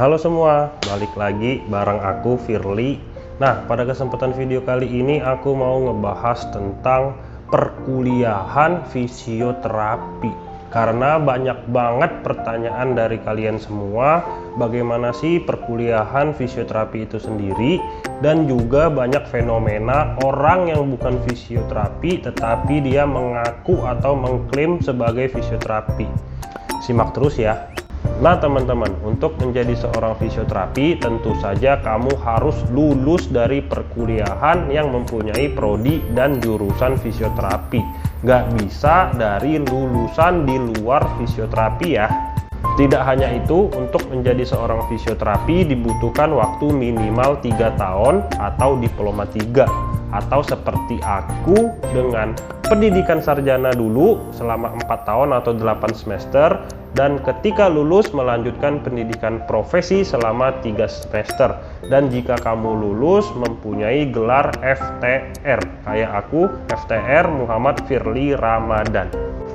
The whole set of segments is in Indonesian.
Halo semua, balik lagi bareng aku Firly. Nah, pada kesempatan video kali ini aku mau ngebahas tentang perkuliahan fisioterapi. Karena banyak banget pertanyaan dari kalian semua, bagaimana sih perkuliahan fisioterapi itu sendiri, dan juga banyak fenomena orang yang bukan fisioterapi tetapi dia mengaku atau mengklaim sebagai fisioterapi. Simak terus ya. Nah teman-teman, untuk menjadi seorang fisioterapi tentu saja kamu harus lulus dari perkuliahan yang mempunyai prodi dan jurusan fisioterapi. Gak bisa dari lulusan di luar fisioterapi ya. Tidak hanya itu, untuk menjadi seorang fisioterapi dibutuhkan waktu minimal 3 tahun atau diploma 3. Atau seperti aku dengan pendidikan sarjana dulu selama 4 tahun atau 8 semester, dan ketika lulus melanjutkan pendidikan profesi selama 3 semester. Dan jika kamu lulus mempunyai gelar FTR, kayak aku, FTR Muhammad Firly Ramadan.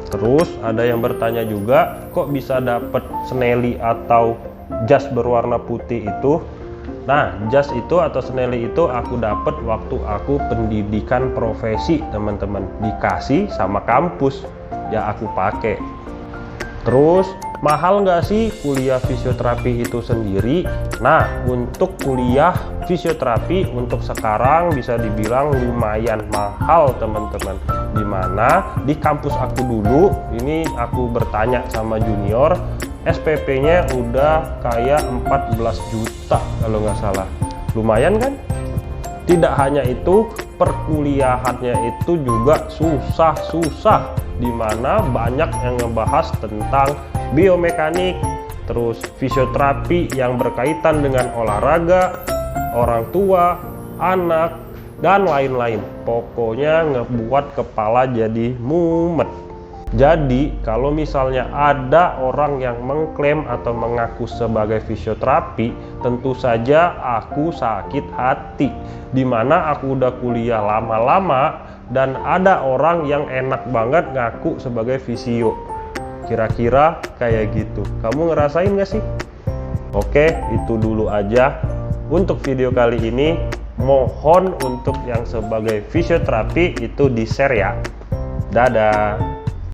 Terus ada yang bertanya juga, kok bisa dapet Snelly atau jas berwarna putih itu? Nah, jas itu atau Snelly itu aku dapat waktu aku pendidikan profesi, teman-teman. Dikasih sama kampus, ya aku pakai. Terus, mahal nggak sih kuliah fisioterapi itu sendiri? Nah, untuk kuliah fisioterapi untuk sekarang bisa dibilang lumayan mahal, teman-teman. Dimana di kampus aku dulu, ini aku bertanya sama junior, SPP-nya udah kayak 14 juta kalau nggak salah. Lumayan kan? Tidak hanya itu, perkuliahannya itu juga susah-susah, dimana banyak yang ngebahas tentang biomekanik, terus fisioterapi yang berkaitan dengan olahraga, orang tua, anak, dan lain-lain. Pokoknya ngebuat kepala jadi mumet. Jadi kalau misalnya ada orang yang mengklaim atau mengaku sebagai fisioterapi, tentu saja aku sakit hati. Dimana aku udah kuliah lama-lama dan ada orang yang enak banget ngaku sebagai fisio. Kira-kira kayak gitu. Kamu ngerasain gak sih? Oke, itu dulu aja untuk video kali ini. Mohon untuk yang sebagai fisioterapi itu di-share ya. Dadah.